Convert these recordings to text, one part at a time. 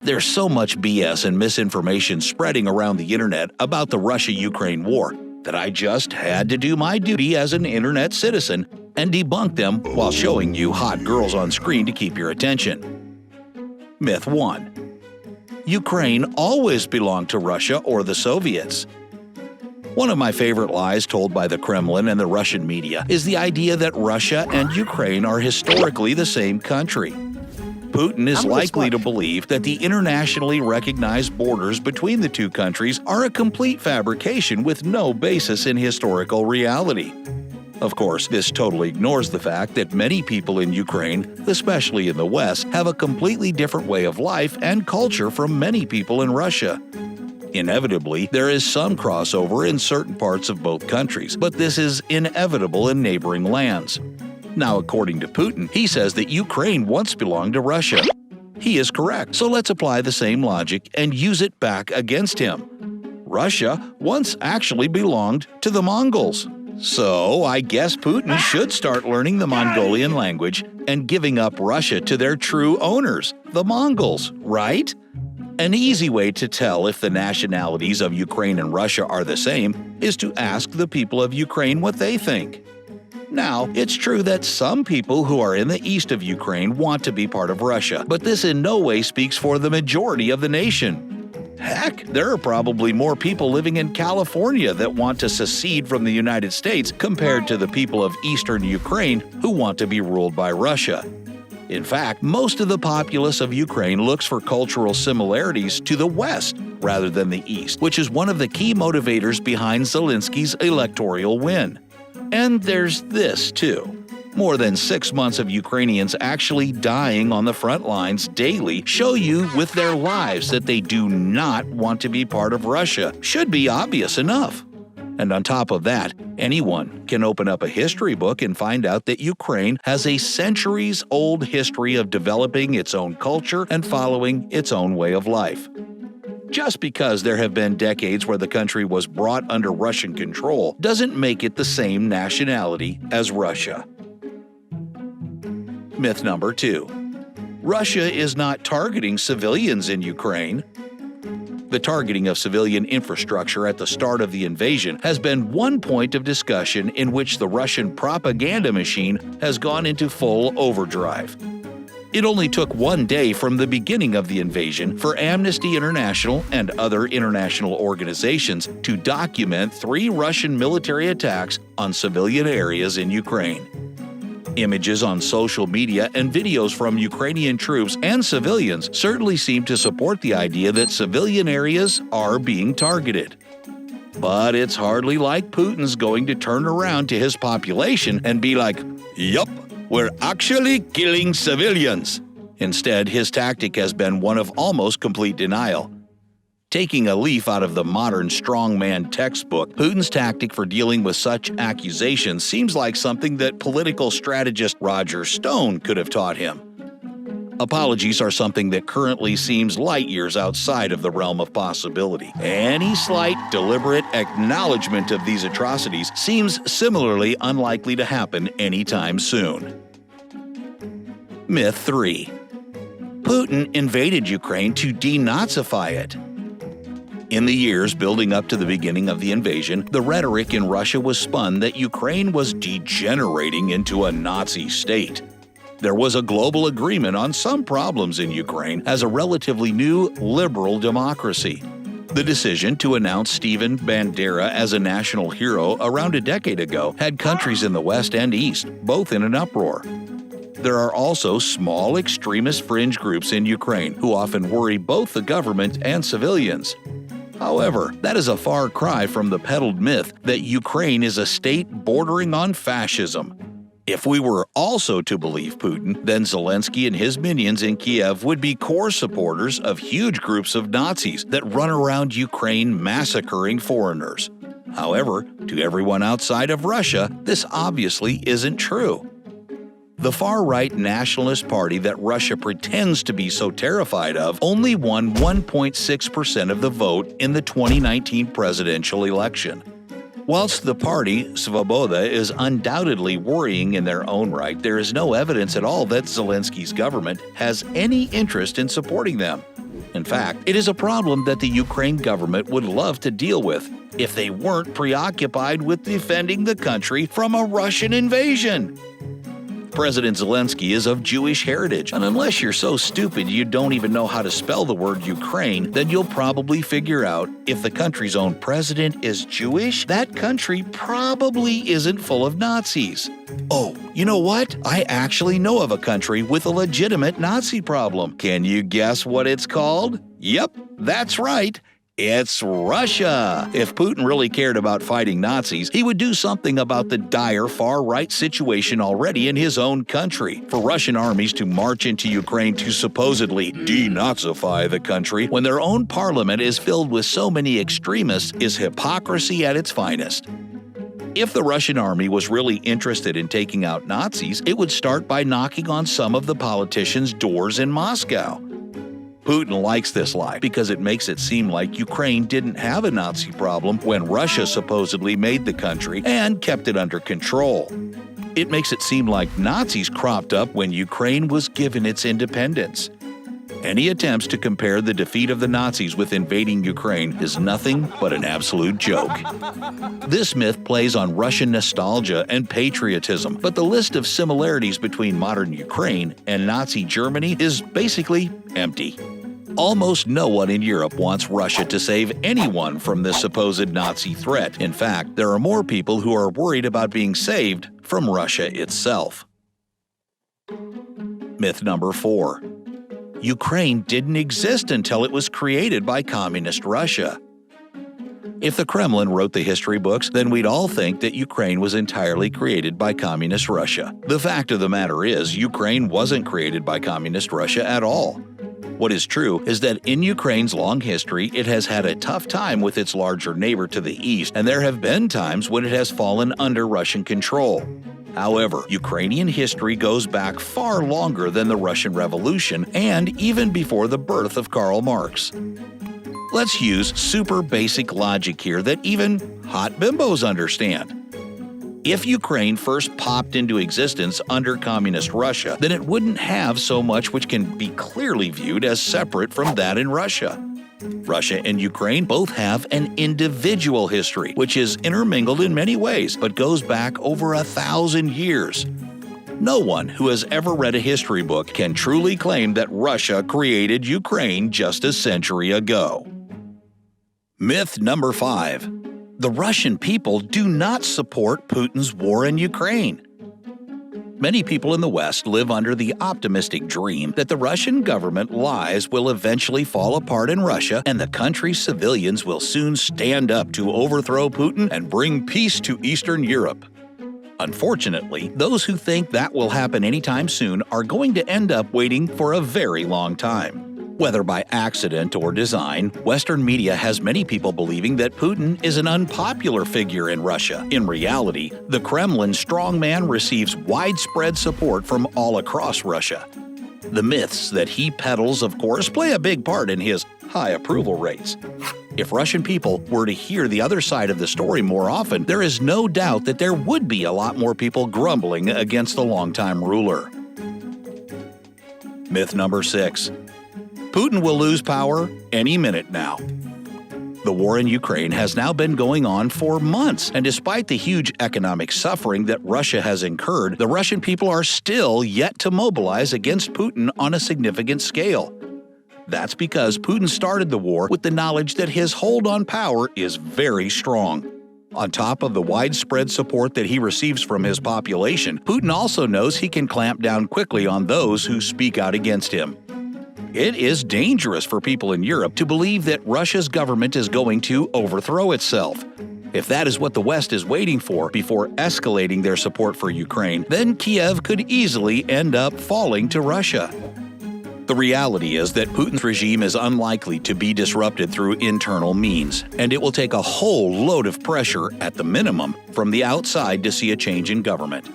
There's so much BS and misinformation spreading around the internet about the Russia-Ukraine war that I just had to do my duty as an internet citizen and debunk them while showing you hot girls on screen to keep your attention. Myth 1. Ukraine always belonged to Russia or the Soviets. One of my favorite lies told by the Kremlin and the Russian media is the idea that Russia and Ukraine are historically the same country. Putin is likely to believe that the internationally recognized borders between the two countries are a complete fabrication with no basis in historical reality. Of course, this totally ignores the fact that many people in Ukraine, especially in the West, have a completely different way of life and culture from many people in Russia. Inevitably, there is some crossover in certain parts of both countries, but this is inevitable in neighboring lands. Now, according to Putin, he says that Ukraine once belonged to Russia. He is correct, so let's apply the same logic and use it back against him. Russia once actually belonged to the Mongols. So, I guess Putin should start learning the Mongolian language and giving up Russia to their true owners, the Mongols, right? An easy way to tell if the nationalities of Ukraine and Russia are the same is to ask the people of Ukraine what they think. Now, it's true that some people who are in the east of Ukraine want to be part of Russia, but this in no way speaks for the majority of the nation. Heck, there are probably more people living in California that want to secede from the United States compared to the people of eastern Ukraine who want to be ruled by Russia. In fact, most of the populace of Ukraine looks for cultural similarities to the West rather than the East, which is one of the key motivators behind Zelensky's electoral win. And there's this, too. More than 6 months of Ukrainians actually dying on the front lines daily show you with their lives that they do not want to be part of Russia. Should be obvious enough. And on top of that, anyone can open up a history book and find out that Ukraine has a centuries-old history of developing its own culture and following its own way of life. Just because there have been decades where the country was brought under Russian control doesn't make it the same nationality as Russia. Myth number 2. Russia is not targeting civilians in Ukraine. The targeting of civilian infrastructure at the start of the invasion has been one point of discussion in which the Russian propaganda machine has gone into full overdrive. It only took 1 day from the beginning of the invasion for Amnesty International and other international organizations to document 3 Russian military attacks on civilian areas in Ukraine. Images on social media and videos from Ukrainian troops and civilians certainly seem to support the idea that civilian areas are being targeted. But it's hardly like Putin's going to turn around to his population and be like, "Yup, we're actually killing civilians." Instead, his tactic has been one of almost complete denial. Taking a leaf out of the modern strongman textbook, Putin's tactic for dealing with such accusations seems like something that political strategist Roger Stone could have taught him. Apologies are something that currently seems light years outside of the realm of possibility. Any slight, deliberate acknowledgement of these atrocities seems similarly unlikely to happen anytime soon. Myth 3. Putin invaded Ukraine to denazify it. In the years building up to the beginning of the invasion, the rhetoric in Russia was spun that Ukraine was degenerating into a Nazi state. There was a global agreement on some problems in Ukraine as a relatively new liberal democracy. The decision to announce Steven Bandera as a national hero around a decade ago had countries in the West and East both in an uproar. There are also small extremist fringe groups in Ukraine who often worry both the government and civilians. However, that is a far cry from the peddled myth that Ukraine is a state bordering on fascism. If we were also to believe Putin, then Zelensky and his minions in Kiev would be core supporters of huge groups of Nazis that run around Ukraine massacring foreigners. However, to everyone outside of Russia, this obviously isn't true. The far-right nationalist party that Russia pretends to be so terrified of only won 1.6% of the vote in the 2019 presidential election. Whilst the party, Svoboda, is undoubtedly worrying in their own right, there is no evidence at all that Zelensky's government has any interest in supporting them. In fact, it is a problem that the Ukraine government would love to deal with if they weren't preoccupied with defending the country from a Russian invasion. President Zelensky is of Jewish heritage, and unless you're so stupid you don't even know how to spell the word Ukraine, then you'll probably figure out if the country's own president is Jewish, that country probably isn't full of Nazis. Oh, you know what? I actually know of a country with a legitimate Nazi problem. Can you guess what it's called? Yep, that's right. It's Russia! If Putin really cared about fighting Nazis, he would do something about the dire far-right situation already in his own country. For Russian armies to march into Ukraine to supposedly denazify the country when their own parliament is filled with so many extremists is hypocrisy at its finest. If the Russian army was really interested in taking out Nazis, it would start by knocking on some of the politicians' doors in Moscow. Putin likes this lie because it makes it seem like Ukraine didn't have a Nazi problem when Russia supposedly made the country and kept it under control. It makes it seem like Nazis cropped up when Ukraine was given its independence. Any attempts to compare the defeat of the Nazis with invading Ukraine is nothing but an absolute joke. This myth plays on Russian nostalgia and patriotism, but the list of similarities between modern Ukraine and Nazi Germany is basically empty. Almost no one in Europe wants Russia to save anyone from this supposed Nazi threat. In fact, there are more people who are worried about being saved from Russia itself. Myth number 4. Ukraine didn't exist until it was created by Communist Russia. If the Kremlin wrote the history books, then we'd all think that Ukraine was entirely created by Communist Russia. The fact of the matter is, Ukraine wasn't created by Communist Russia at all. What is true is that in Ukraine's long history, it has had a tough time with its larger neighbor to the east, and there have been times when it has fallen under Russian control. However, Ukrainian history goes back far longer than the Russian Revolution and even before the birth of Karl Marx. Let's use super basic logic here that even hot bimbos understand. If Ukraine first popped into existence under Communist Russia, then it wouldn't have so much which can be clearly viewed as separate from that in Russia. Russia and Ukraine both have an individual history, which is intermingled in many ways, but goes back over 1,000 years. No one who has ever read a history book can truly claim that Russia created Ukraine just a century ago. Myth number 5. The Russian people do not support Putin's war in Ukraine. Many people in the West live under the optimistic dream that the Russian government lies will eventually fall apart in Russia and the country's civilians will soon stand up to overthrow Putin and bring peace to Eastern Europe. Unfortunately, those who think that will happen anytime soon are going to end up waiting for a very long time. Whether by accident or design, Western media has many people believing that Putin is an unpopular figure in Russia. In reality, the Kremlin strongman receives widespread support from all across Russia. The myths that he peddles, of course, play a big part in his high approval rates. If Russian people were to hear the other side of the story more often, there is no doubt that there would be a lot more people grumbling against the longtime ruler. Myth number 6. Putin will lose power any minute now. The war in Ukraine has now been going on for months, and despite the huge economic suffering that Russia has incurred, the Russian people are still yet to mobilize against Putin on a significant scale. That's because Putin started the war with the knowledge that his hold on power is very strong. On top of the widespread support that he receives from his population, Putin also knows he can clamp down quickly on those who speak out against him. It is dangerous for people in Europe to believe that Russia's government is going to overthrow itself. If that is what the West is waiting for before escalating their support for Ukraine, then Kiev could easily end up falling to Russia. The reality is that Putin's regime is unlikely to be disrupted through internal means, and it will take a whole load of pressure, at the minimum, from the outside to see a change in government.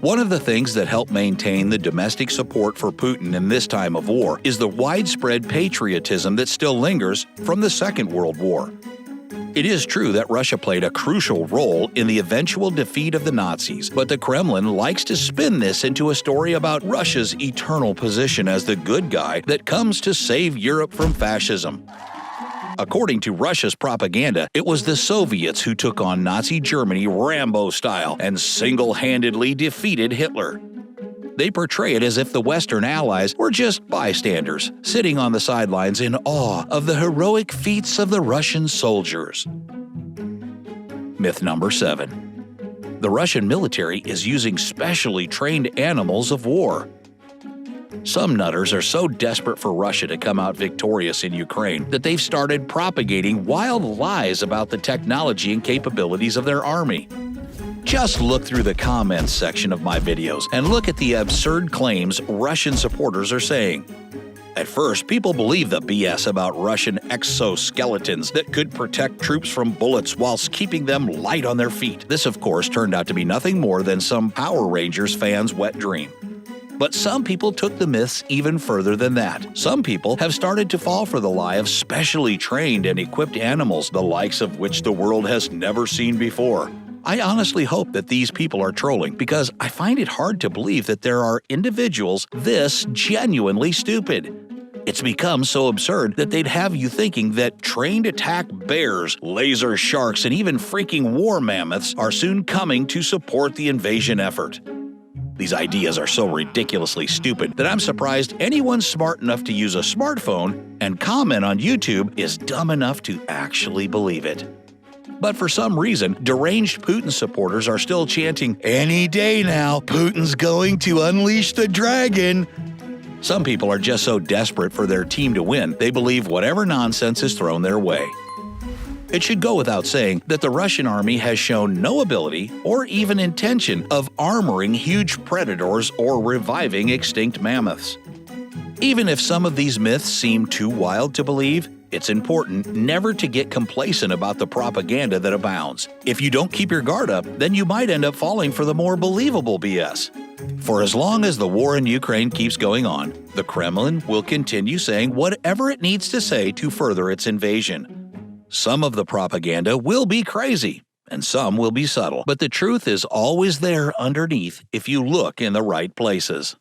One of the things that help maintain the domestic support for Putin in this time of war is the widespread patriotism that still lingers from the Second World War. It is true that Russia played a crucial role in the eventual defeat of the Nazis, but the Kremlin likes to spin this into a story about Russia's eternal position as the good guy that comes to save Europe from fascism. According to Russia's propaganda, it was the Soviets who took on Nazi Germany Rambo style and single-handedly defeated Hitler. They portray it as if the Western allies were just bystanders, sitting on the sidelines in awe of the heroic feats of the Russian soldiers. Myth number 7. The Russian military is using specially trained animals of war. Some nutters are so desperate for Russia to come out victorious in Ukraine that they've started propagating wild lies about the technology and capabilities of their army. Just look through the comments section of my videos and look at the absurd claims Russian supporters are saying. At first, people believed the BS about Russian exoskeletons that could protect troops from bullets whilst keeping them light on their feet. This, of course, turned out to be nothing more than some Power Rangers fans' wet dream. But some people took the myths even further than that. Some people have started to fall for the lie of specially trained and equipped animals, the likes of which the world has never seen before. I honestly hope that these people are trolling, because I find it hard to believe that there are individuals this genuinely stupid. It's become so absurd that they'd have you thinking that trained attack bears, laser sharks, and even freaking war mammoths are soon coming to support the invasion effort. These ideas are so ridiculously stupid that I'm surprised anyone smart enough to use a smartphone and comment on YouTube is dumb enough to actually believe it. But for some reason, deranged Putin supporters are still chanting, "Any day now, Putin's going to unleash the dragon." Some people are just so desperate for their team to win, they believe whatever nonsense is thrown their way. It should go without saying that the Russian army has shown no ability or even intention of armoring huge predators or reviving extinct mammoths. Even if some of these myths seem too wild to believe, it's important never to get complacent about the propaganda that abounds. If you don't keep your guard up, then you might end up falling for the more believable BS. For as long as the war in Ukraine keeps going on, the Kremlin will continue saying whatever it needs to say to further its invasion. Some of the propaganda will be crazy, and some will be subtle, but the truth is always there underneath if you look in the right places.